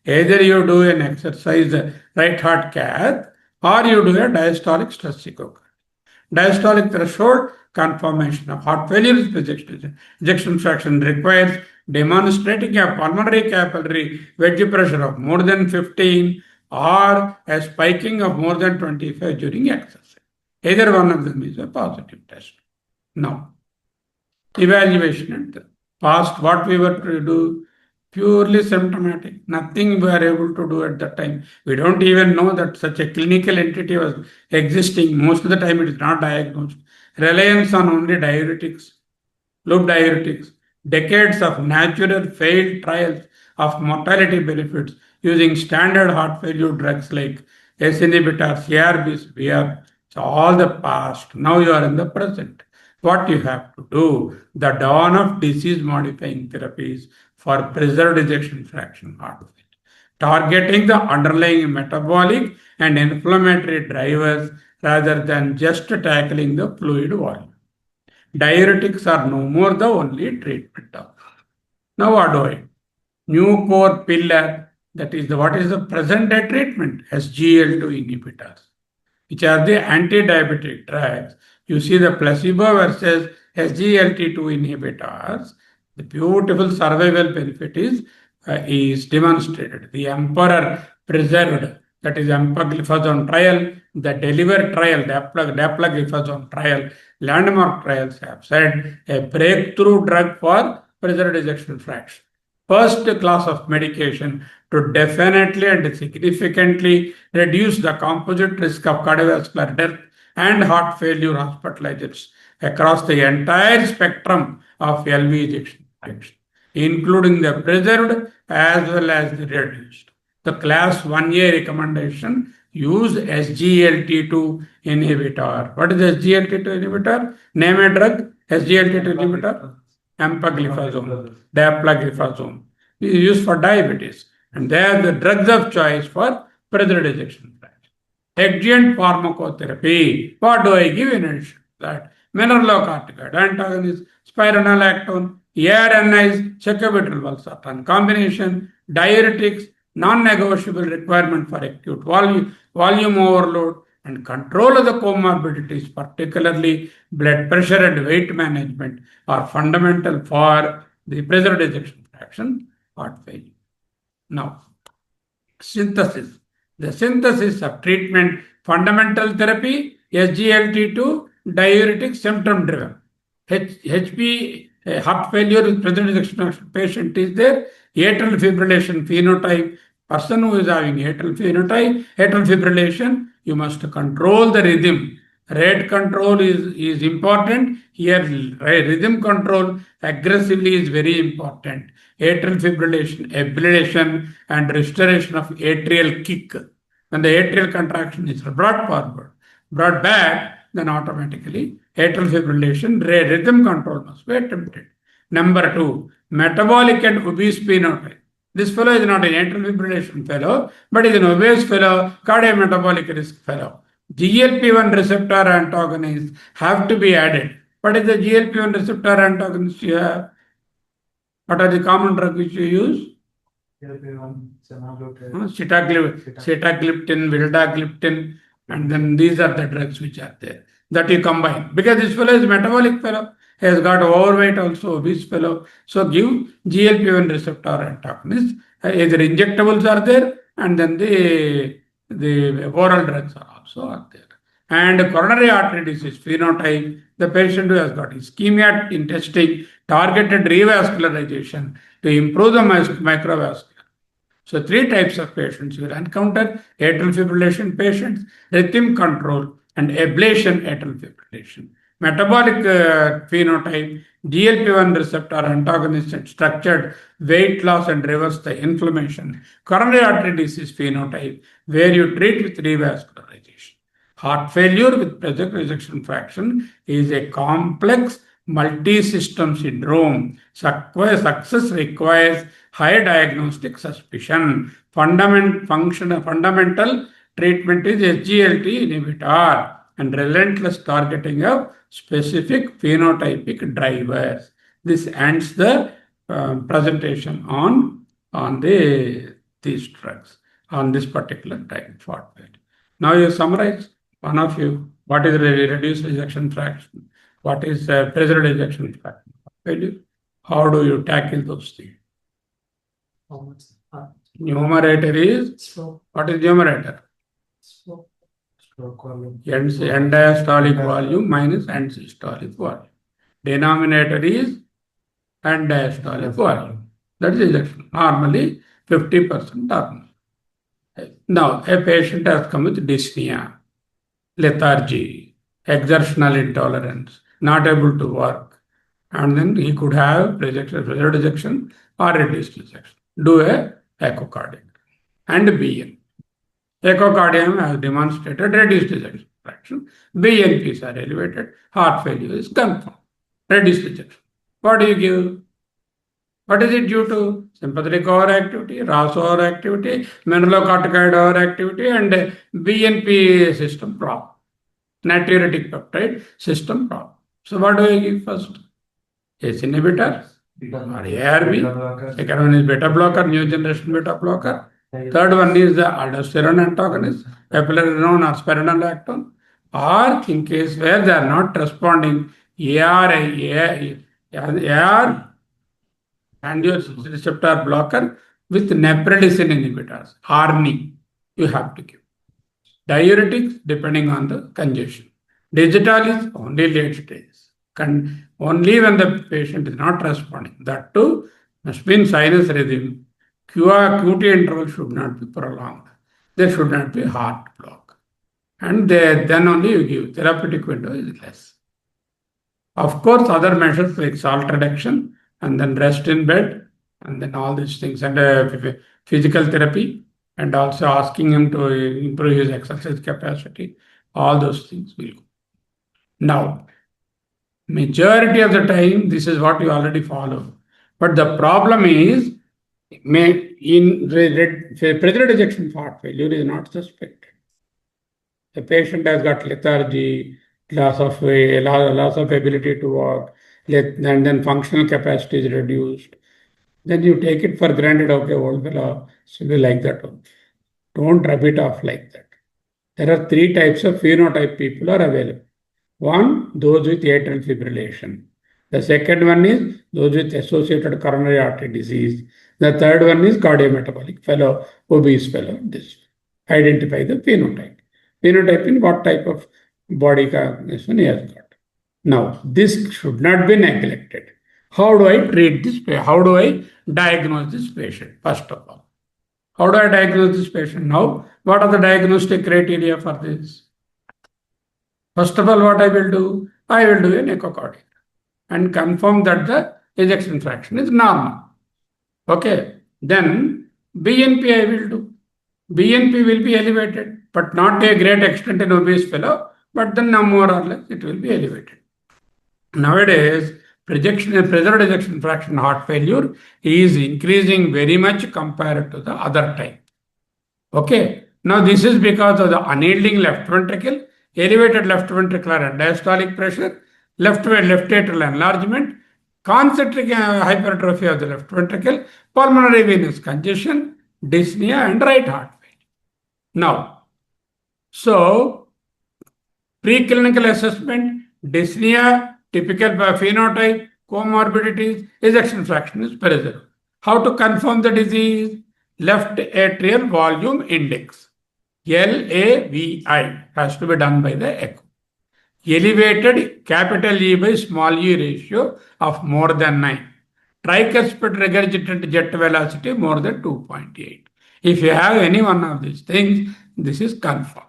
Either you do an exercise right heart cath or you do a diastolic stress echocardiography. Diastolic threshold confirmation of heart failure with ejection fraction requires demonstrating a pulmonary capillary wedge pressure of more than 15 or a spiking of more than 25 during exercise. Either one of them is a positive test. Now, evaluation at the past, what we were to do, purely symptomatic. Nothing we are able to do at that time. We don't even know that such a clinical entity was existing. Most of the time it is not diagnosed. Reliance on only diuretics, loop diuretics, decades of natural failed trials of mortality benefits using standard heart failure drugs like S inhibitors, ARBs, it's all the past. Now you are in the present. What you have to do, the dawn of disease modifying therapies for preserved ejection fraction heart failure, targeting the underlying metabolic and inflammatory drivers rather than just tackling the fluid volume. Diuretics are no more the only treatment. Now what do I do? New core pillar, that is what is the present day treatment? SGL2 inhibitors, which are the anti-diabetic drugs. You see the placebo versus SGLT2 inhibitors. The beautiful survival benefit is demonstrated. The emperor preserved, that is empagliflozin trial, the deliver trial, dapagliflozin trial, landmark trials have said a breakthrough drug for preserved ejection fraction. First class of medication to definitely and significantly reduce the composite risk of cardiovascular death and heart failure hospitalizations across the entire spectrum of LV ejection fraction, including the preserved as well as the reduced. The class 1A recommendation use SGLT2 inhibitor. What is SGLT2 inhibitor? Name a drug. SGLT2 inhibitor. Empagliflozin, dapagliflozin is used for diabetes, and they are the drugs of choice for preserved ejection fraction. Adjuvant pharmacotherapy. What do I give in addition to that? Mineralocorticoid antagonist, spironolactone, ARNIs, sacubitril valsartan combination, diuretics, non-negotiable requirement for acute volume overload, and control of the comorbidities, particularly blood pressure and weight management, are fundamental for the preserved ejection fraction heart failure. Now, synthesis. The synthesis of treatment, fundamental therapy, SGLT2, diuretic, symptom driven. HP, heart failure with preserved ejection fraction patient is there. Atrial fibrillation phenotype, person who is having atrial fibrillation, you must control the rhythm. Rate control is important. Here, rhythm control aggressively is very important. Atrial fibrillation, ablation, and restoration of atrial kick. When the atrial contraction is brought forward, brought back, then automatically atrial fibrillation, rhythm control must be attempted. Number 2, metabolic and obese phenotype. This fellow is not an atrial fibrillation fellow, but is an obese fellow, cardiometabolic risk fellow. GLP-1 receptor antagonists have to be added. What is the GLP-1 receptor antagonist you have? What are the common drugs which you use? Sitagliptin, vildagliptin, and then these are the drugs which are there that you combine. Because this fellow is a metabolic fellow, he has got overweight also, obese fellow. So give GLP-1 receptor antagonists. Either injectables are there, and then the oral drugs are also there. And coronary artery disease phenotype, the patient who has got ischemia in testing, targeted revascularization to improve the microvascular. So 3 types of patients you will encounter: atrial fibrillation patients, rhythm control, and ablation atrial fibrillation. Metabolic phenotype, GLP-1 receptor antagonist and structured weight loss and reverse the inflammation. Coronary artery disease phenotype, where you treat with revascularization. Heart failure with preserved ejection fraction is a complex multi-system syndrome. Success requires high diagnostic suspicion. Fundamental treatment is SGLT inhibitor. and relentless targeting of specific phenotypic drivers. This ends the presentation on these drugs on this particular type of heart failure. Now you summarize, one of you, what is reduced ejection fraction, what is preserved ejection fraction failure, how do you tackle those things? Numerator is, what is numerator? End diastolic volume minus end systolic volume. Denominator is end diastolic volume. That is ejection. Normally 50% normal. Now, a patient has come with dyspnea, lethargy, exertional intolerance, not able to work, and then he could have preserved ejection or reduced ejection. Do a echocardiogram and BN. Echocardiogram has demonstrated reduced ejection fraction. BNPs are elevated. Heart failure is confirmed. Reduced ejection. What do you give? What is it due to? Sympathetic overactivity, RAS overactivity, mineralocorticoid overactivity, and BNP system problem. Natriuretic peptide system problem. So what do I give first? ACE inhibitor or ARB. Second one is beta blocker, new generation beta blocker. Third one is the aldosterone antagonist, eplerenone or spironolactone. Or in case where they are not responding, AR angiotensin receptor blocker with neprilysin inhibitors, ARNI, you have to give. Diuretics depending on the congestion. Digital is only late stage. Only when the patient is not responding. That too must be in sinus rhythm. QT interval should not be prolonged. There should not be heart block. And then only you give. Therapeutic window is less. Of course, other measures like salt reduction and then rest in bed and then all these things and physical therapy and also asking him to improve his exercise capacity. All those things will go. Now, majority of the time, this is what you already follow. But the problem is, in preserved ejection heart failure is not suspected. The patient has got lethargy, loss of ability to walk, and then functional capacity is reduced. Then you take it for granted, okay, old fellow should be like that. Don't rub it off like that. There are three types of phenotype people are available. One, those with atrial fibrillation. The second one is those with associated coronary artery disease. The third one is cardiometabolic fellow, obese fellow. This identify the phenotype. Phenotype in what type of body condition he has got. Now, this should not be neglected. How do I treat this patient? How do I diagnose this patient? First of all, how do I diagnose this patient? Now, what are the diagnostic criteria for this? First of all, what I will do? I will do an echocardiogram and confirm that the ejection fraction is normal. Okay. Then BNP I will do. BNP will be elevated, but not to a great extent in obese fellow, but then more or less it will be elevated. Nowadays, preserved ejection fraction heart failure is increasing very much compared to the other type. Okay. Now this is because of the unyielding left ventricle, elevated left ventricular and diastolic pressure, left atrial enlargement, concentric hypertrophy of the left ventricle, pulmonary venous congestion, dyspnea, and right heart failure. Now, so preclinical assessment, dyspnea, typical phenotype, comorbidities, ejection fraction is preserved. How to confirm the disease? Left atrial volume index. LAVI has to be done by the echo. Elevated capital E by small e ratio of more than 9. Tricuspid regurgitant jet velocity more than 2.8. If you have any one of these things, this is confirmed.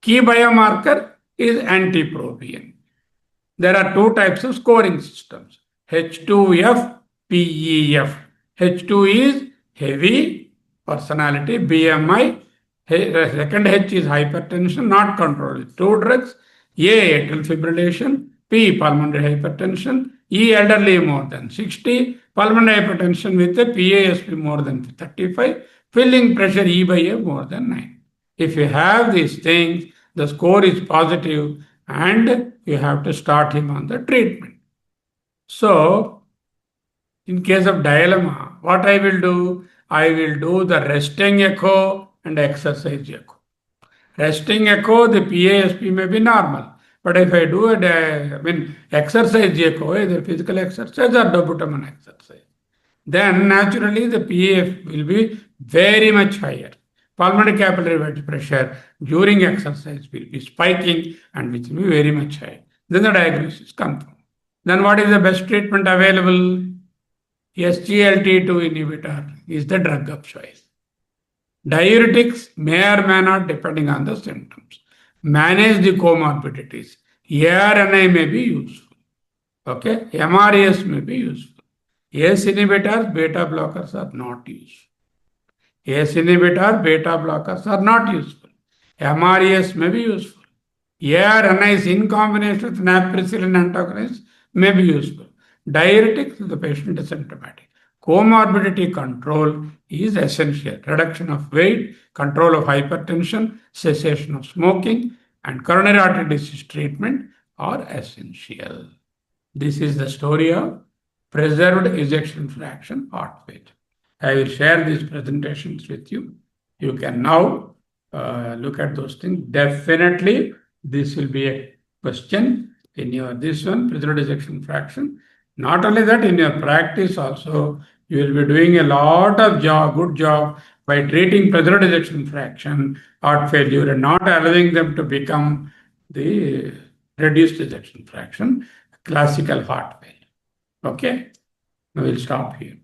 Key biomarker is antipropion. There are two types of scoring systems, H2F, PEF. H2 is heavy personality, BMI. Second H is hypertension, not controlled. Two drugs, A, atrial fibrillation, P, pulmonary hypertension, E, elderly more than 60, pulmonary hypertension with a PASP more than 35, filling pressure E by A more than 9. If you have these things, the score is positive, and you have to start him on the treatment. So, in case of dilemma, what I will do? I will do the resting echo and exercise echo. Resting echo, the PASP may be normal. But if I do exercise echo, either physical exercise or dobutamine exercise, then naturally the PAF will be very much higher. Pulmonary capillary wedge pressure during exercise will be spiking and which will be very much high. Then the diagnosis confirmed. Then what is the best treatment available? SGLT2 inhibitor is the drug of choice. Diuretics may or may not, depending on the symptoms. Manage the comorbidities. ARNI may be useful. Okay, MRAS may be useful. ACE inhibitors, beta blockers are not useful. ACE inhibitor, beta blockers are not useful. MRAS may be useful. ARNIs in combination with naproxen antagonists may be useful. Diuretics, the patient is symptomatic. Comorbidity control is essential. Reduction of weight, control of hypertension, cessation of smoking, and coronary artery disease treatment are essential. This is the story of preserved ejection fraction heart failure. I will share these presentations with you. You can now look at those things. Definitely, this will be a question in your this one, preserved ejection fraction. Not only that, in your practice also, you will be doing a lot of good job by treating preserved ejection fraction heart failure and not allowing them to become the reduced ejection fraction, classical heart failure. Okay, now we'll stop here.